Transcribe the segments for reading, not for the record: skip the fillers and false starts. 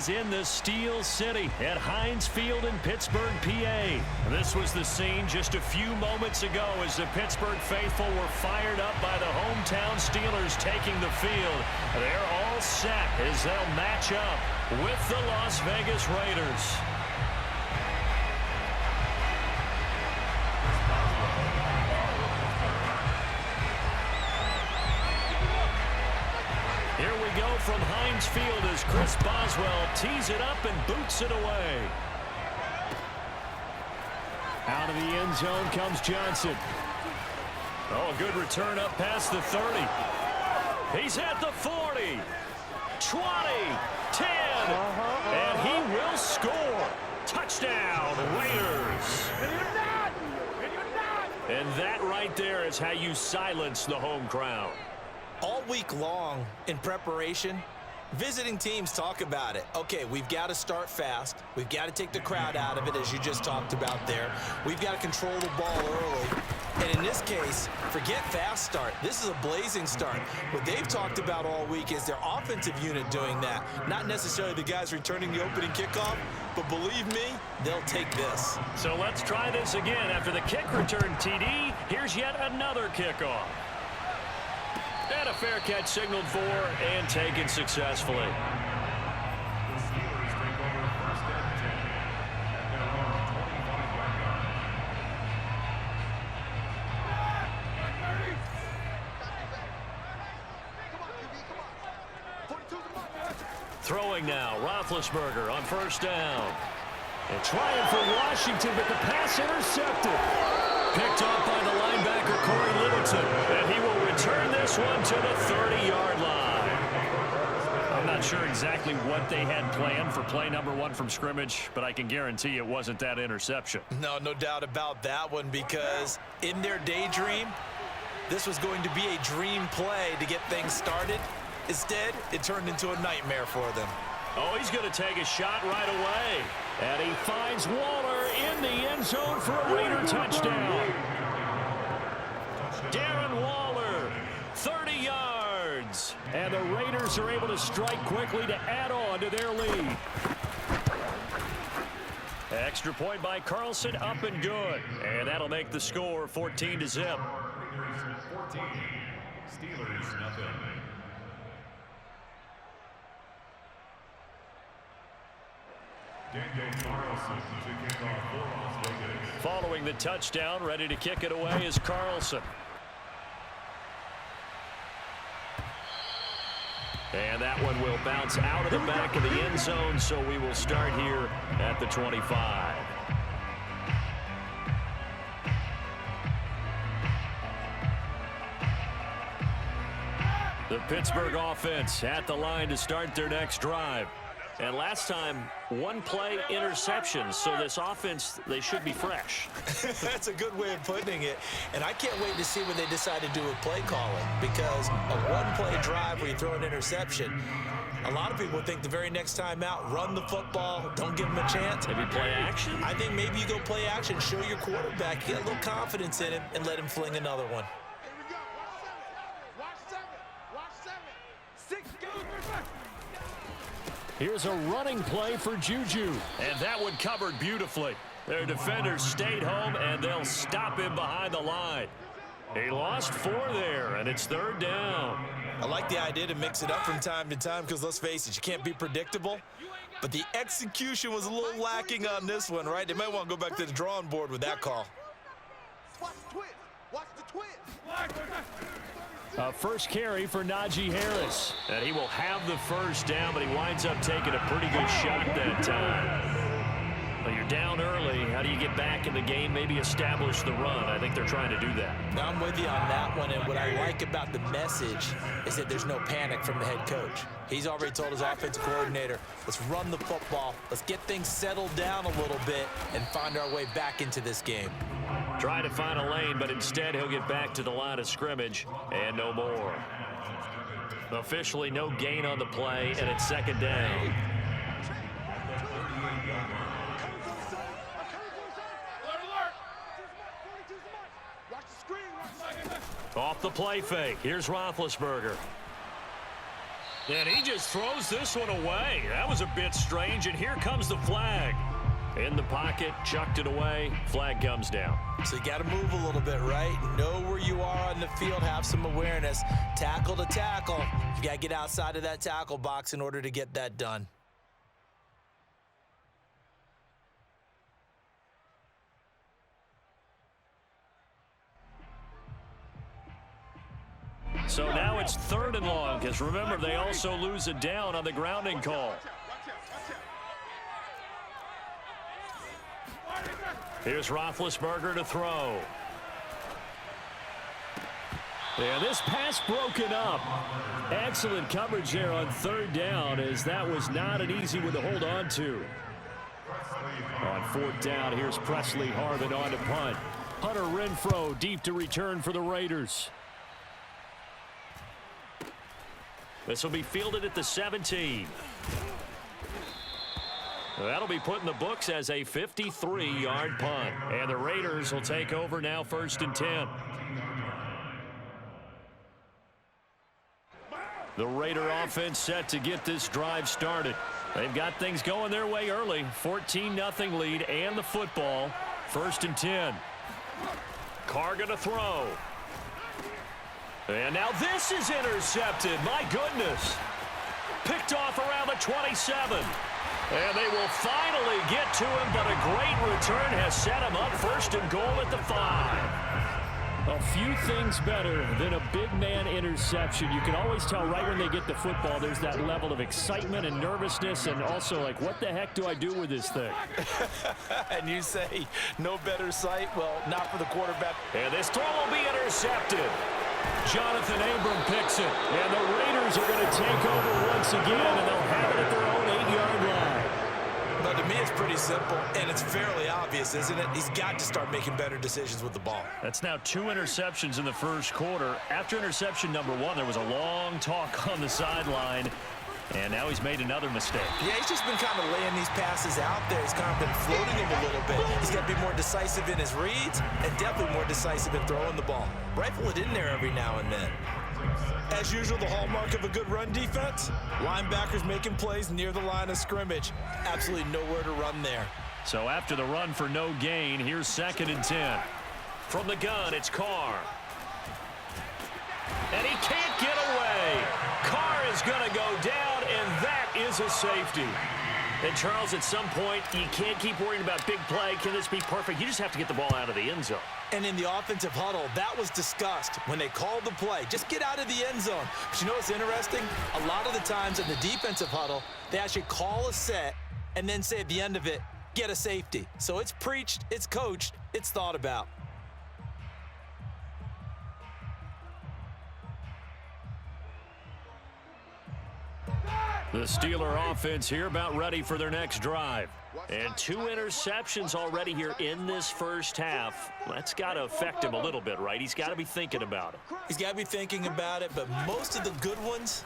is in the Steel City at Heinz Field in Pittsburgh, PA. This was the scene just a few moments ago as the Pittsburgh faithful were fired up by the hometown Steelers taking the field. They're all set as they'll match up with the Las Vegas Raiders. Here we go from Heinz Field as Chris Boswell tees it up and boots it away. Out of the end zone comes Johnson. Oh, a good return up past the 30. He's at the 40, 20, 10, and he will score. Touchdown, Raiders. And that right there is how you silence the home crowd. All week long in preparation, visiting teams talk about it. Okay, we've got to start fast. We've got to take the crowd out of it, as you just talked about there. We've got to control the ball early. And in this case, forget fast start. This is a blazing start. What they've talked about all week is their offensive unit doing that. Not necessarily the guys returning the opening kickoff, but believe me, they'll take this. So let's try this again. After the kick return TD, here's yet another kickoff. And a fair catch signaled for and taken successfully. Throwing now, Roethlisberger on first down. And trying for Washington, but the pass intercepted. Picked off by the linebacker, Corey Littleton. And he will return this one to the 30-yard line. I'm not sure exactly what they had planned for play number one from scrimmage, but I can guarantee it wasn't that interception. No doubt about that one, because in their daydream, this was going to be a dream play to get things started. Instead, it turned into a nightmare for them. Oh, he's going to take a shot right away. And he finds Waller in the end zone for a Raider touchdown. Darren Waller, 30 yards. And the Raiders are able to strike quickly to add on to their lead. Extra point by Carlson, up and good. And that'll make the score 14-0. 14, Steelers nothing. Following the touchdown, ready to kick it away is Carlson. And that one will bounce out of the back of the end zone, so we will start here at the 25. The Pittsburgh offense at the line to start their next drive. And last time, one play interception. So this offense, they should be fresh. That's a good way of putting it. And I can't wait to see what they decide to do with play calling, because a one-play drive where you throw an interception, a lot of people think the very next time out, run the football, don't give them a chance. Maybe play action? I think maybe you go play action, show your quarterback, get a little confidence in him, and let him fling another one. Here's a running play for Juju. And that one covered beautifully. Their defenders stayed home, and they'll stop him behind the line. He lost 4 there, and it's third down. I like the idea to mix it up from time to time, because let's face it, you can't be predictable. But the execution was a little lacking on this one, right? They might want to go back to the drawing board with that call. Watch the twist. Watch the twist. A first carry for Najee Harris. And he will have the first down, but he winds up taking a pretty good shot that time. Well, you're down early. How do you get back in the game, maybe establish the run? I think they're trying to do that. Now, I'm with you on that one, and what I like about the message is that there's no panic from the head coach. He's already told his offensive coordinator, let's run the football, let's get things settled down a little bit, and find our way back into this game. Try to find a lane, but instead he'll get back to the line of scrimmage and no more. Officially no gain on the play, and it's second down. Off the play fake. Here's Roethlisberger. And he just throws this one away. That was a bit strange, and here comes the flag. In the pocket, chucked it away, flag comes down. So you got to move a little bit, right? Know where you are on the field, have some awareness. Tackle to tackle. You got to get outside of that tackle box in order to get that done. So now it's 3rd and long, because remember, they also lose it down on the grounding call. Here's Roethlisberger to throw. And this pass broken up. Excellent coverage there on 3rd down, as that was not an easy one to hold on to. On 4th down, here's Presley Harvin on to punt. Hunter Renfrow deep to return for the Raiders. This will be fielded at the 17. That'll be put in the books as a 53-yard punt. And the Raiders will take over now 1st and 10. The Raider offense set to get this drive started. They've got things going their way early. 14-0 lead and the football. 1st and 10. Carr gonna throw. And now this is intercepted. My goodness. Picked off around the 27. And they will finally get to him, but a great return has set him up 1st and goal at the 5. A few things better than a big man interception. You can always tell right when they get the football, there's that level of excitement and nervousness, and also like, what the heck do I do with this thing? And you say, no better sight? Well, not for the quarterback. And this throw will be intercepted. Jonathan Abram picks it, and the Raiders are going to take over once again, and they'll have it at their own 8-yard line. But to me, it's pretty simple, and it's fairly obvious, isn't it? He's got to start making better decisions with the ball. That's now 2 interceptions in the 1st quarter. After interception number 1, there was a long talk on the sideline, and now he's made another mistake. Yeah, he's just been kind of laying these passes out there. He's kind of been floating them a little bit. He's got to be more decisive in his reads and definitely more decisive in throwing the ball. Rifle it in there every now and then. As usual, the hallmark of a good run defense, linebackers making plays near the line of scrimmage. Absolutely nowhere to run there. So after the run for no gain, here's 2nd and 10. From the gun, it's Carr. And he can't get away. Carr is going to go down, and that is a safety. And, Charles, at some point, you can't keep worrying about big play. Can this be perfect? You just have to get the ball out of the end zone. And in the offensive huddle, that was discussed when they called the play. Just get out of the end zone. But you know what's interesting? A lot of the times in the defensive huddle, they actually call a set and then say at the end of it, get a safety. So it's preached, it's coached, it's thought about. The Steeler offense here about ready for their next drive. And 2 interceptions already here in this 1st half. That's got to affect him a little bit, right? He's got to be thinking about it. He's got to be thinking about it, but most of the good ones,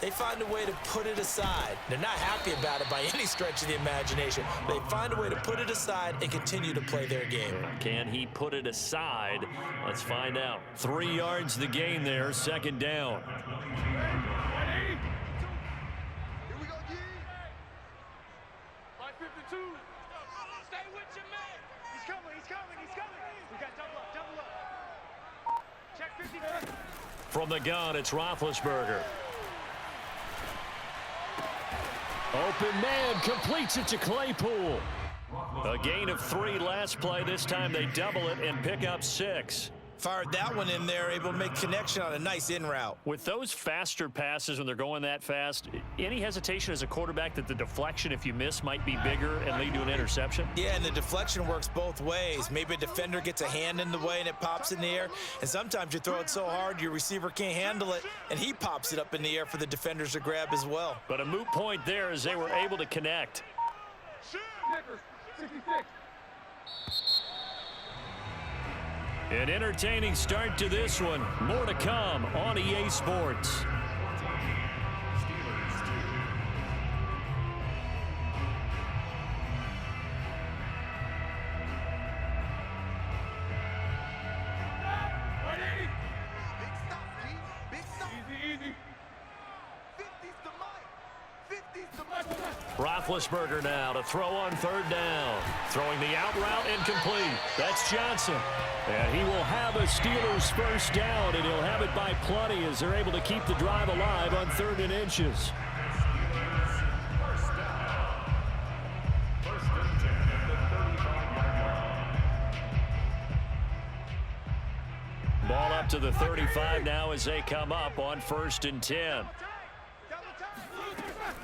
they find a way to put it aside. They're not happy about it by any stretch of the imagination. They find a way to put it aside and continue to play their game. Can he put it aside? Let's find out. 3 yards the gain there, 2nd down. From the gun, it's Roethlisberger. Open man, completes it to Claypool. A gain of 3 last play. This time they double it and pick up 6. Fired that one in there, able to make connection on a nice in route. With those faster passes when they're going that fast, any hesitation as a quarterback that the deflection, if you miss, might be bigger and lead to an interception? Yeah, and the deflection works both ways. Maybe a defender gets a hand in the way and it pops in the air, and sometimes you throw it so hard your receiver can't handle it, and he pops it up in the air for the defenders to grab as well. But a moot point there as they were able to connect. 66. An entertaining start to this one. More to come on EA Sports. Big stop, G. Big stop. Easy. 50 Roethlisberger now to throw on third down. Throwing the out route incomplete. That's Johnson. And he will have a Steelers first down, and he'll have it by plenty as they're able to keep the drive alive on 3rd and inches. Ball up to the 35 now as they come up on 1st and 10.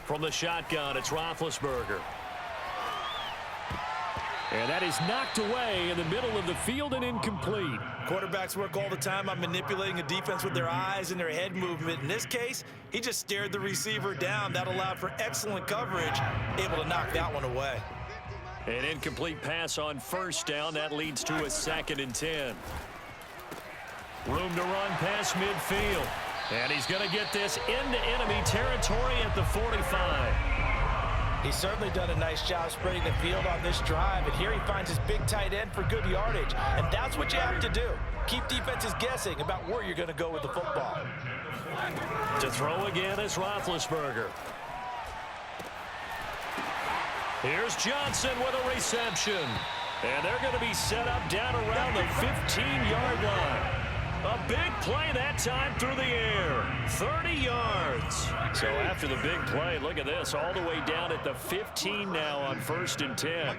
From the shotgun, it's Roethlisberger. And that is knocked away in the middle of the field and incomplete. Quarterbacks work all the time on manipulating a defense with their eyes and their head movement. In this case, he just stared the receiver down. That allowed for excellent coverage, able to knock that one away. An incomplete pass on 1st down. That leads to a 2nd and 10. Room to run past midfield. And he's going to get this into enemy territory at the 45. He's certainly done a nice job spreading the field on this drive. And here he finds his big tight end for good yardage. And that's what you have to do. Keep defenses guessing about where you're going to go with the football. To throw again is Roethlisberger. Here's Johnson with a reception. And they're going to be set up down around the 15-yard line. A big play that time through the air. 30 yards. So after the big play, look at this. All the way down at the 15 now on 1st and 10.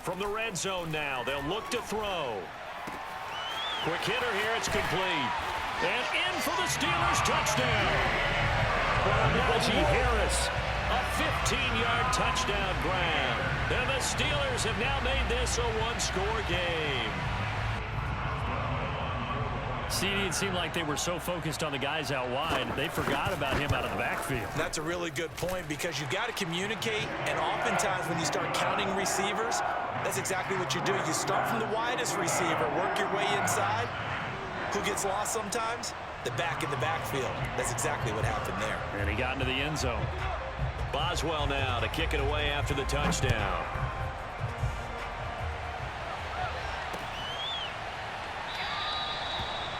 From the red zone now, they'll look to throw. Quick hitter here. It's complete. And in for the Steelers touchdown. Najee Harris. A 15-yard touchdown grab. And the Steelers have now made this a one-score game. CD, it seemed like they were so focused on the guys out wide, they forgot about him out of the backfield. That's a really good point because you've got to communicate, and oftentimes when you start counting receivers, that's exactly what you do. You start from the widest receiver, work your way inside. Who gets lost sometimes? The back in the backfield. That's exactly what happened there. And he got into the end zone. Boswell now to kick it away after the touchdown.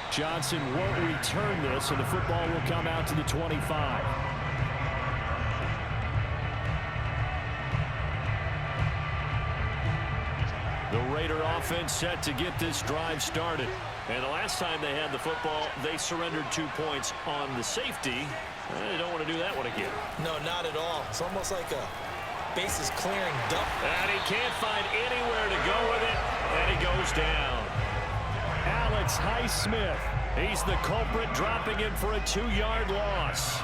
Johnson won't return this, and the football will come out to the 25. The Raider offense set to get this drive started. And the last time they had the football, they surrendered 2 points on the safety. They don't want to do that one again. No, not at all. It's almost like a bases clearing dump. And he can't find anywhere to go with it, and he goes down. Alex Highsmith, he's the culprit, dropping him for a 2-yard loss.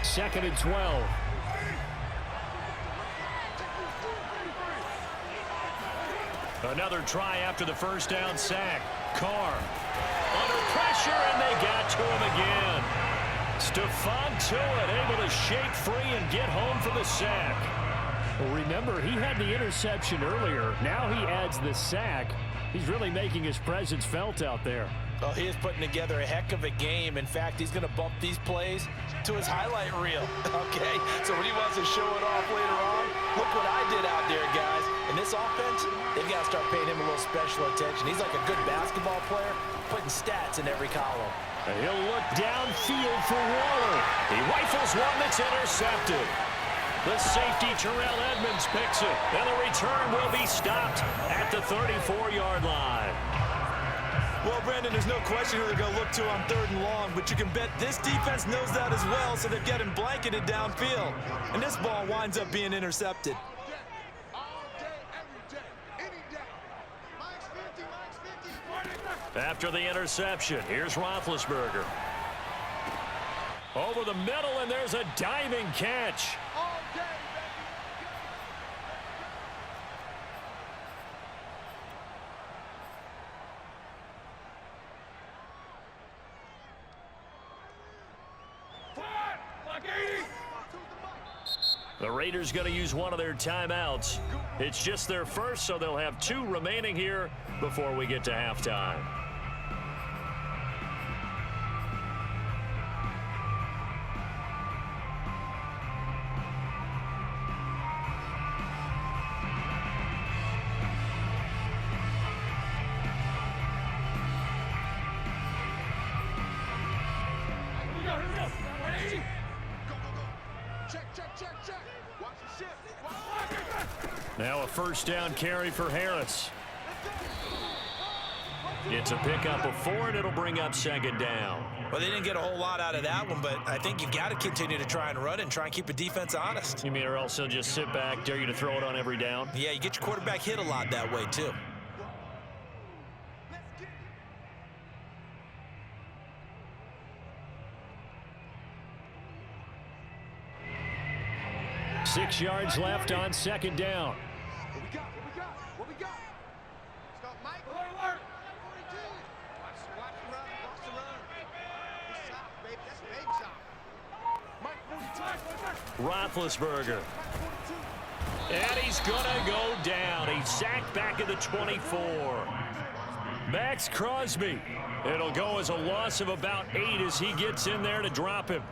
Second and 12. Another try after the first down sack. Carr under pressure, and they got to him again. Stephon Tuitt able to shake free and get home for the sack. Well, remember, he had the interception earlier. Now he adds the sack. He's really making his presence felt out there. Oh, he is putting together a heck of a game. In fact, he's going to bump these plays to his highlight reel. Okay, so when he wants to show it off later on, look what I did out there, guys. In this offense, they've got to start paying him a little special attention. He's like a good basketball player, putting stats in every column. And he'll look downfield for Waller. He rifles one that's intercepted. The safety, Terrell Edmonds, picks it. And the return will be stopped at the 34-yard line. Well, Brandon, there's no question who they're going to look to on 3rd and long, but you can bet this defense knows that as well, so they're getting blanketed downfield. And this ball winds up being intercepted. After the interception, here's Roethlisberger. Over the middle, and there's a diving catch. The Raiders going to use one of their timeouts. It's just their first, so they'll have 2 remaining here before we get to halftime. Now a first down carry for Harris. It's a pickup of 4, and it'll bring up second down. Well, they didn't get a whole lot out of that one, but I think you've got to continue to try and run and try and keep the defense honest. You mean or else they'll just sit back, dare you to throw it on every down? Yeah, you get your quarterback hit a lot that way, too. Six yards left on second down. What we got? What we got? What we got? Stop, Mike. Alert. Watch the run. Watch the run. Good shot, baby. That's a baby shot. Mike 42. Roethlisberger. And he's going to go down. He's sacked back at the 24. Max Crosby. It'll go as a loss of about 8 as he gets in there to drop him.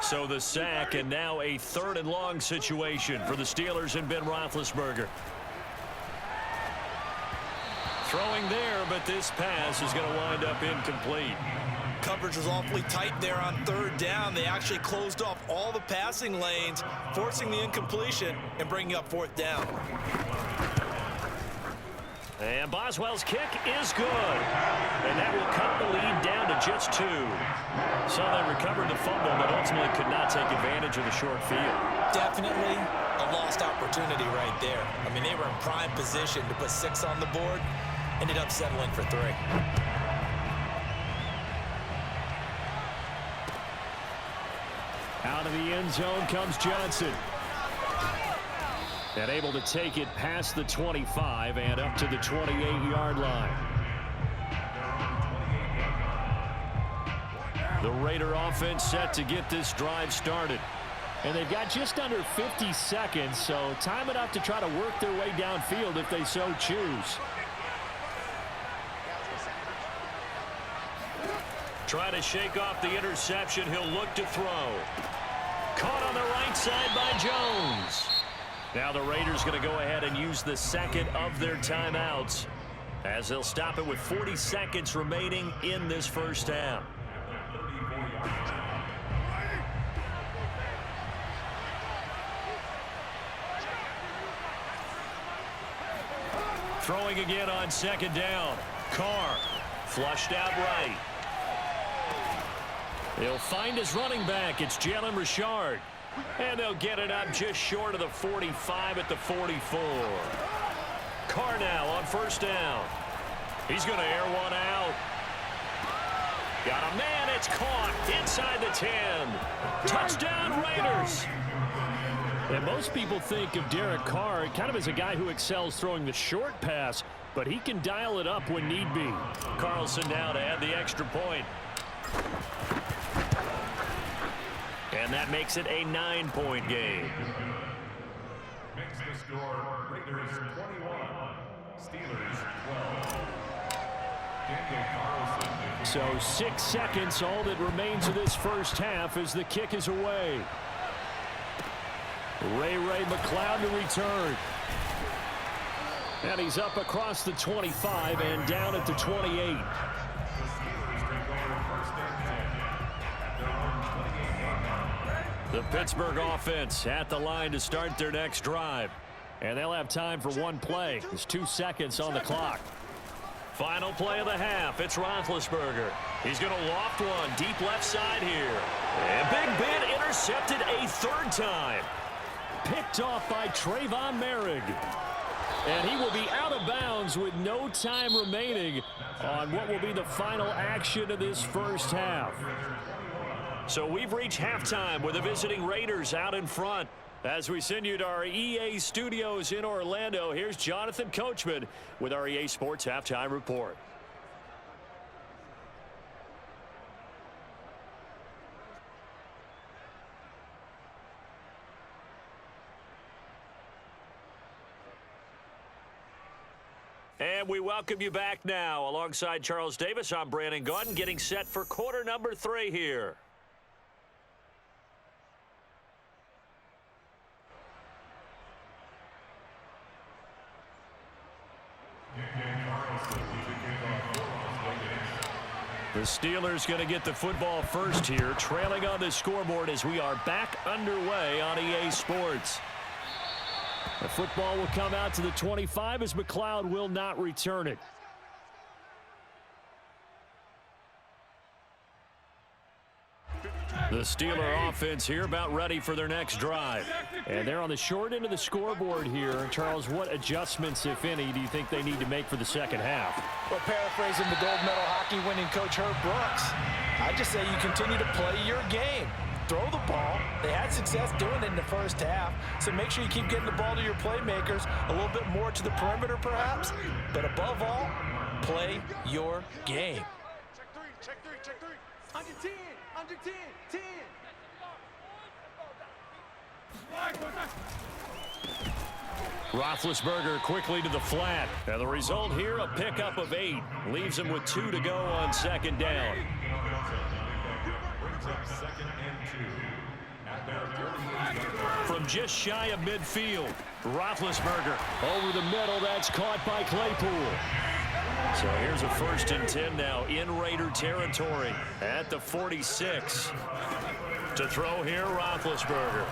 So the sack, and now a 3rd and long situation for the Steelers and Ben Roethlisberger. Throwing there, but this pass is going to wind up incomplete. Coverage was awfully tight there on 3rd down. They actually closed off all the passing lanes, forcing the incompletion and bringing up 4th down. And Boswell's kick is good. And that will cut the lead down to just 2. So they recovered the fumble, but ultimately could not take advantage of the short field. Definitely A lost opportunity right there. I mean, they were in prime position to put 6 on the board, ended up settling for 3. Out of the end zone comes Johnson. And able to take it past the 25 and up to the 28-yard line. The Raider offense set to get this drive started. And they've got just under 50 seconds, so time enough to try to work their way downfield if they so choose. Try to shake off the interception. He'll look to throw. Caught on the right side by Jones. Now the Raiders going to go ahead and use the second of their timeouts as they'll stop it with 40 seconds remaining in this first half. Throwing again on second down. Carr flushed out right. He'll find his running back. It's Jalen Richard. And they'll get it up just short of the 45 at the 44. Carr now on first down. He's going to air one out. Got a man. It's caught inside the 10. Touchdown Raiders. And most people think of Derek Carr kind of as a guy who excels throwing the short pass, but he can dial it up when need be. Carlson now to add the extra point. And that makes it a 9-point game. Makes the score Raiders 21, Steelers 12. So 6 seconds, all that remains of this first half as the kick is away. Ray McLeod to return. And he's up across the 25 and down at the 28. The Pittsburgh offense at the line to start their next drive. And they'll have time for one play. There's 2 seconds on the clock. Final play of the half. It's Roethlisberger. He's going to loft one deep left side here. And Big Ben intercepted a 3rd time. Picked off by Trayvon Merrick. And he will be out of bounds with no time remaining on what will be the final action of this first half. So we've reached halftime with the visiting Raiders out in front. As we send you to our EA studios in Orlando, here's Jonathan Coachman with our EA Sports Halftime Report. And we welcome you back now. Alongside Charles Davis, I'm Brandon Gaudin, getting set for quarter number 3 here. The Steelers going to get the football first here, trailing on the scoreboard as we are back underway on EA Sports. The football will come out to the 25 as McLeod will not return it. The Steeler offense here about ready for their next drive. And they're on the short end of the scoreboard here. Charles, what adjustments, if any, do you think they need to make for the second half? Well, paraphrasing the gold medal hockey winning coach Herb Brooks, I just say you continue to play your game. Throw the ball. They had success doing it in the first half, so make sure you keep getting the ball to your playmakers, a little bit more to the perimeter perhaps, but above all, play your game. Check three, check three. Under 10, under 10, 10. Roethlisberger quickly to the flat. And the result here, a pickup of 8. Leaves him with 2 to go on second down. Brings up 2nd and 2. At their 38. From just shy of midfield, Roethlisberger over the middle. That's caught by Claypool. So here's a 1st and 10 now in Raider territory at the 46. To throw here, Roethlisberger.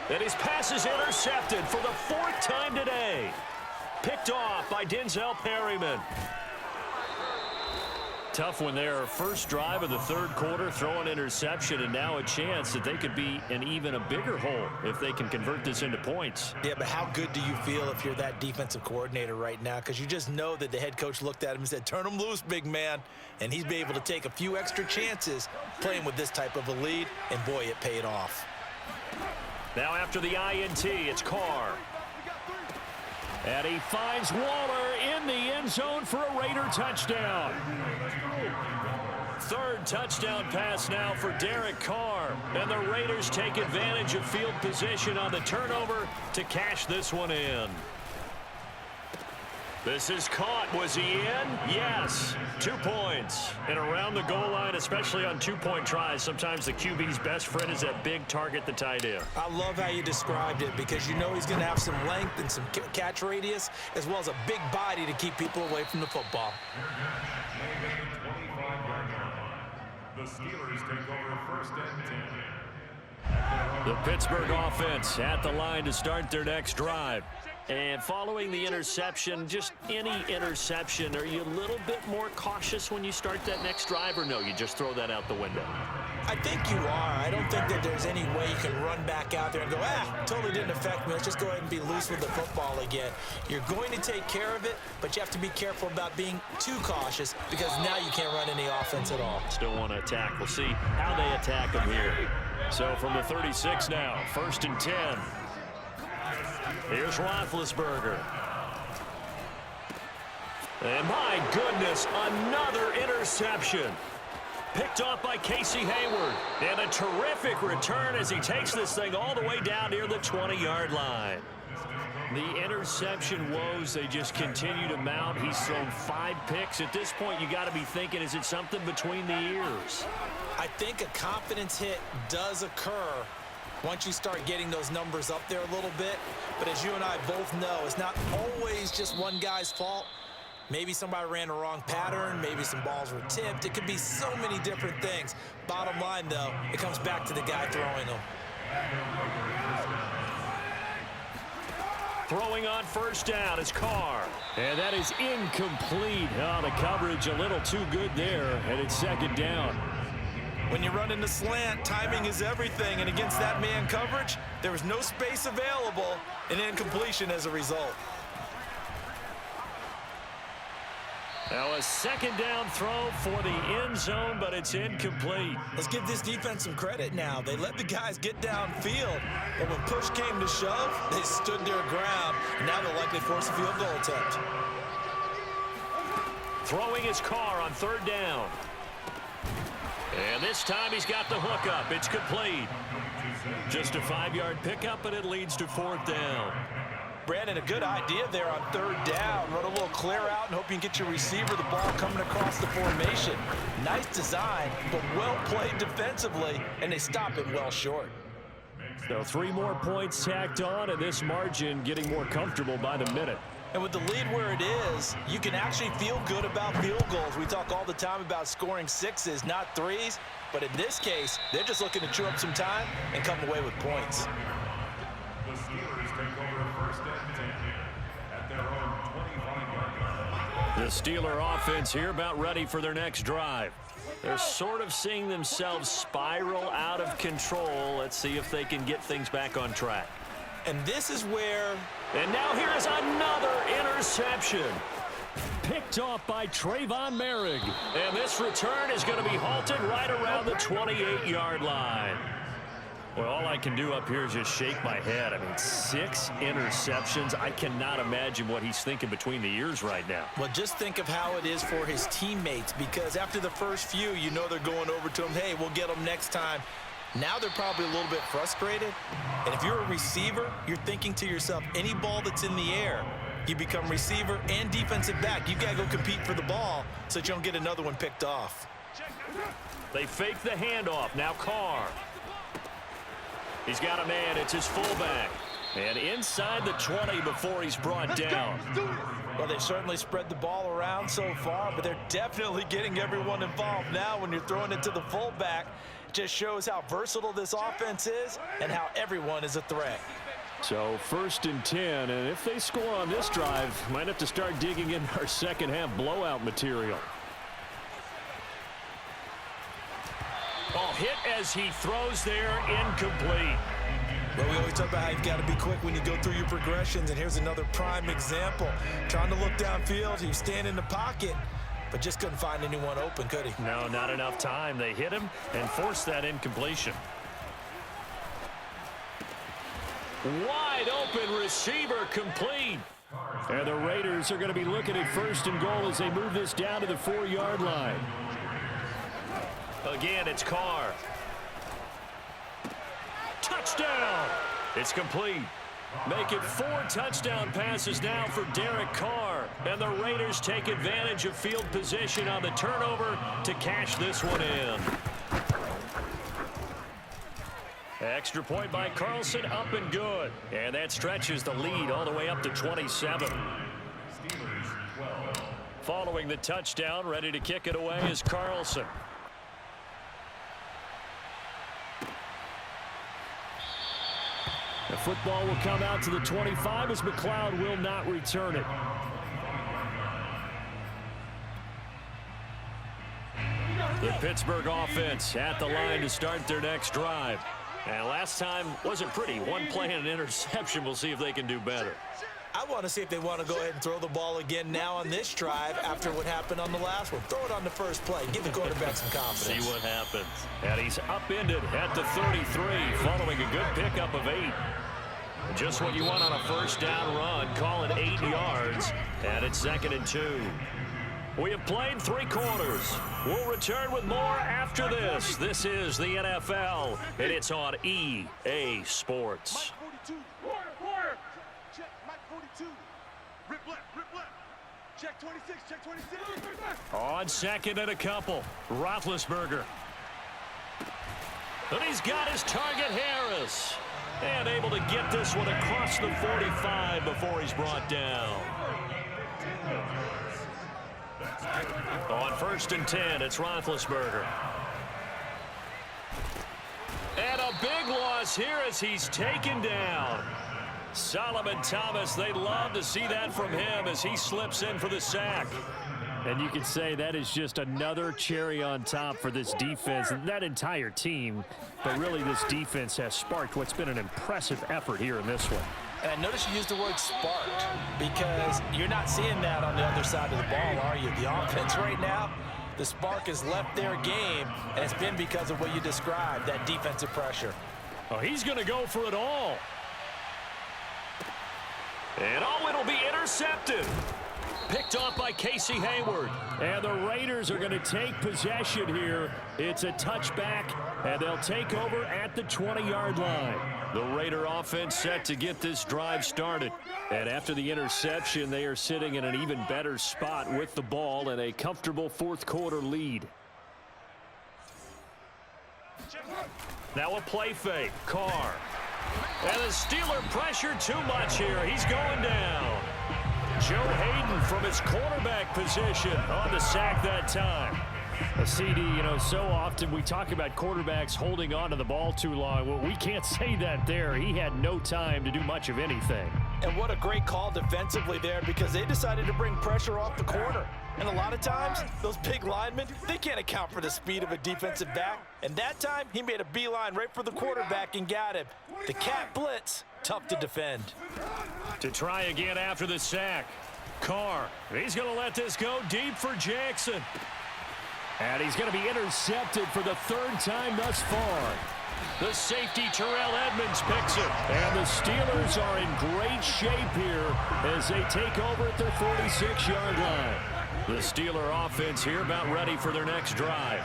And his pass is intercepted for the 4th time today. Picked off by Denzel Perryman. Tough one there. First drive of the 3rd quarter, throw an interception, and now a chance that they could be in even a bigger hole if they can convert this into points. Yeah, but how good do you feel if you're that defensive coordinator right now? Because you just know that the head coach looked at him and said, turn him loose, big man. And he's been able to take a few extra chances playing with this type of a lead, and boy, it paid off. Now after the INT, it's Carr. And he finds Waller in the end zone for a Raider touchdown. 3rd touchdown pass now for Derek Carr. And the Raiders take advantage of field position on the turnover to cash this one in. This is caught. Was he in? Yes. 2 points. And around the goal line, especially on 2-point tries, sometimes the QB's best friend is that big target, the tight end. I love how you described it because you know he's going to have some length and some catch radius as well as a big body to keep people away from the football. The Steelers take over 1st and 10. The Pittsburgh offense at the line to start their next drive. And following the interception, just any interception, are you a little bit more cautious when you start that next drive, or no, you just throw that out the window? I think you are. I don't think that there's any way you can run back out there and go, totally didn't affect me. Let's just go ahead and be loose with the football again. You're going to take care of it, but you have to be careful about being too cautious because now you can't run any offense at all. Still want to attack. We'll see how they attack them here. So from the 36 now, 1st and 10. Here's Roethlisberger. And my goodness, another interception. Picked off by Casey Hayward. And a terrific return as he takes this thing all the way down near the 20-yard line. The interception woes, they just continue to mount. He's thrown 5 picks. At this point, you got to be thinking, is it something between the ears? I think a confidence hit does occur once you start getting those numbers up there a little bit. But as you and I both know, it's not always just one guy's fault. Maybe somebody ran the wrong pattern. Maybe some balls were tipped. It could be so many different things. Bottom line, though, it comes back to the guy throwing them. Throwing on 1st down is Carr. And that is incomplete. Oh, the coverage a little too good there, and it's 2nd down. When you run in the slant, timing is everything, and against that man coverage, there was no space available, and incompletion as a result. Now a 2nd down throw for the end zone, but it's incomplete. Let's give this defense some credit now. They let the guys get downfield, but when push came to shove, they stood their ground, and now they'll likely force a field goal attempt. Throwing his Carr on 3rd down. And this time he's got the hook up. It's complete. Just a 5-yard pickup, and it leads to 4th down. Brandon, a good idea there on 3rd down. Run a little clear out and hope you can get your receiver the ball coming across the formation. Nice design, but well played defensively, and they stop it well short. So 3 more points tacked on, and this margin getting more comfortable by the minute. And with the lead where it is, you can actually feel good about field goals. We talk all the time about scoring 6s, not 3s. But in this case, they're just looking to chew up some time and come away with points. The Steelers take over first and 10 at their own 25-yard line. The Steeler offense here about ready for their next drive. They're sort of seeing themselves spiral out of control. Let's see if they can get things back on track. And this is where... And now here is another interception. Picked off by Trayvon Merrick. And this return is going to be halted right around the 28-yard line. Well, all I can do up here is just shake my head. I mean, 6 interceptions. I cannot imagine what he's thinking between the ears right now. Well, just think of how it is for his teammates, because after the first few, you know they're going over to him, hey, we'll get them next time. Now they're probably a little bit frustrated. And if you're a receiver, you're thinking to yourself, any ball that's in the air, you become receiver and defensive back. You've got to go compete for the ball so that you don't get another one picked off. They fake the handoff. Now Carr. He's got a man. It's his fullback. And inside the 20 before he's brought down. Well, they've certainly spread the ball around so far, but they're definitely getting everyone involved now when you're throwing it to the fullback. It just shows how versatile this offense is and how everyone is a threat. So first and 10, and if they score on this drive, might have to start digging in our second half blowout material. Ball hit as he throws there, incomplete. Well, we always talk about how you've got to be quick when you go through your progressions, and here's another prime example. Trying to look downfield, he was standing in the pocket, but just couldn't find anyone open, could he? No, not enough time. They hit him and forced that incompletion. Wide open receiver, complete. And the Raiders are going to be looking at first and goal as they move this down to the 4-yard line. Again, it's Carr. Touchdown! It's complete. Make it 4 touchdown passes now for Derek Carr. And the Raiders take advantage of field position on the turnover to cash this one in. Extra point by Carlson, up and good. And that stretches the lead all the way up to 27. Following the touchdown, ready to kick it away is Carlson. The football will come out to the 25 as McLeod will not return it. The Pittsburgh offense at the line to start their next drive. And last time wasn't pretty. One play and an interception. We'll see if they can do better. I want to see if they want to go ahead and throw the ball again now on this drive after what happened on the last one. Throw it on the first play. Give the quarterback some confidence. See what happens. And he's upended at the 33 following a good pickup of 8. Just what you want on a first down run. Call it 8 yards. And it's 2nd and 2. We have played 3 quarters. We'll return with more after this. This is the NFL, and it's on EA Sports. Mike 42. Quarter. Check, Mike 42. Rip left. Check 26, check 26. On 2nd and a couple, Roethlisberger. And he's got his target, Harris. And able to get this one across the 45 before he's brought down. On 1st and 10, it's Roethlisberger. And a big loss here as he's taken down. Solomon Thomas, they'd love to see that from him as he slips in for the sack. And you can say that is just another cherry on top for this defense and that entire team. But really, this defense has sparked what's been an impressive effort here in this one. And notice you used the word sparked because you're not seeing that on the other side of the ball, are you? The offense right now, the spark has left their game, and it's been because of what you described, that defensive pressure. Oh, he's going to go for it all. And it'll be intercepted. Picked off by Casey Hayward. And the Raiders are going to take possession here. It's a touchback, and they'll take over at the 20-yard line. The Raider offense set to get this drive started. And after the interception, they are sitting in an even better spot with the ball and a comfortable 4th quarter lead. Now a play fake. Carr. And the Steeler pressure too much here. He's going down. Joe Hayden from his quarterback position on the sack that time. A CD, you know, so often we talk about quarterbacks holding on to the ball too long. Well, we can't say that there. He had no time to do much of anything. And what a great call defensively there, because they decided to bring pressure off the corner. And a lot of times, those big linemen, they can't account for the speed of a defensive back. And that time, he made a beeline right for the quarterback and got him. The cat blitz, tough to defend. To try again after the sack. Carr, he's going to let this go deep for Jackson. And he's going to be intercepted for the third time thus far. The safety, Terrell Edmonds, picks it. And the Steelers are in great shape here as they take over at their 46-yard line. The Steeler offense here about ready for their next drive.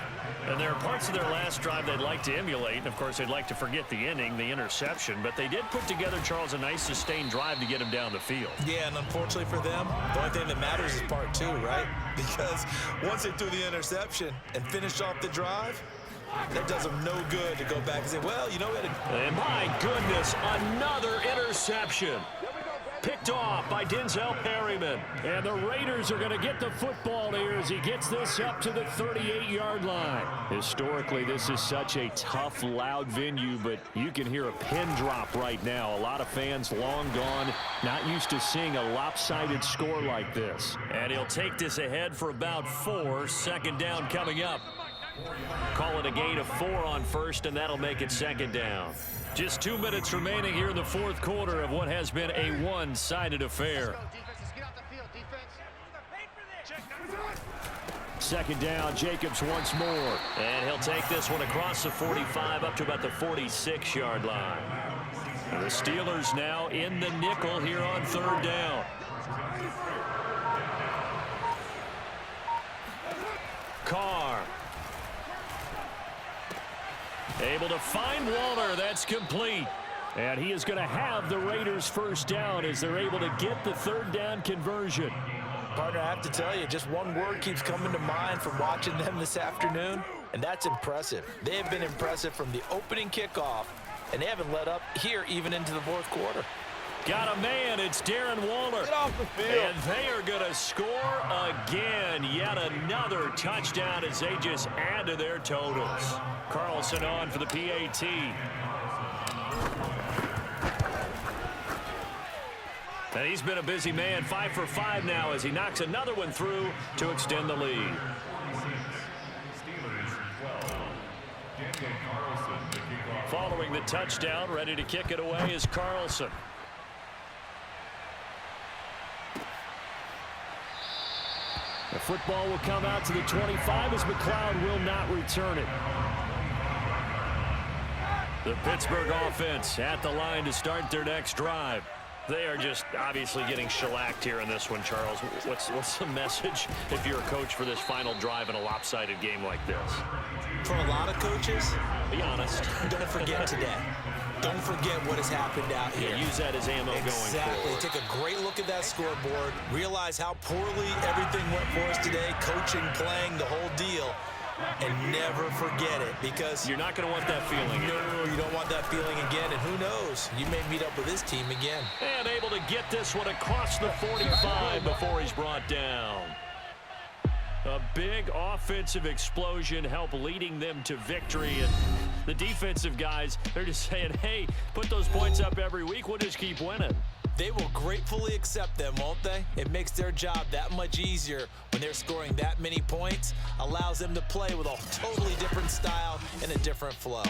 And there are parts of their last drive they'd like to emulate. And, of course, they'd like to forget the inning, the interception. But they did put together, Charles, a nice sustained drive to get him down the field. Yeah, and unfortunately for them, the only thing that matters is part two, right? Because once they threw the interception and finished off the drive, that does them no good to go back and say, well, you know what? And my goodness, another interception. Picked off by Denzel Perryman. And the Raiders are going to get the football here as he gets this up to the 38-yard line. Historically, this is such a tough, loud venue, but you can hear a pin drop right now. A lot of fans long gone, not used to seeing a lopsided score like this. And he'll take this ahead for about 4. Second down coming up. Call it a gain of 4 on first, and that'll make it second down. Just 2 minutes remaining here in the fourth quarter of what has been a one-sided affair. Second down, Jacobs once more. And he'll take this one across the 45 up to about the 46-yard line. And the Steelers now in the nickel here on third down. Carr. Able to find Waller. That's complete. And he is going to have the Raiders first down as they're able to get the third down conversion. Partner, I have to tell you, just one word keeps coming to mind from watching them this afternoon, and that's impressive. They have been impressive from the opening kickoff, and they haven't let up here even into the fourth quarter. Got a man. It's Darren Waller. Get off the field. And they are going to score again. Yet another touchdown as they just add to their totals. Carlson on for the PAT. And he's been a busy man. 5 for 5 now as he knocks another one through to extend the lead. Following the touchdown, ready to kick it away is Carlson. The football will come out to the 25 as McLeod will not return it. The Pittsburgh offense at the line to start their next drive. They are just obviously getting shellacked here in this one, Charles. What's the message if you're a coach for this final drive in a lopsided game like this? For a lot of coaches, be honest. Don't forget today. Don't forget what has happened out here. Yeah, use that as ammo going forward. Take a great look at that scoreboard. Realize how poorly everything went for us today. Coaching, playing, the whole deal. And never forget it, because you're not going to want that feeling. No, you don't want that feeling again. And who knows? You may meet up with this team again. And able to get this one across the 45 before he's brought down. A big offensive explosion helped leading them to victory. And the defensive guys, they're just saying, hey, put those points up every week. We'll just keep winning. They will gratefully accept them, won't they? It makes their job that much easier when they're scoring that many points. Allows them to play with a totally different style and a different flow.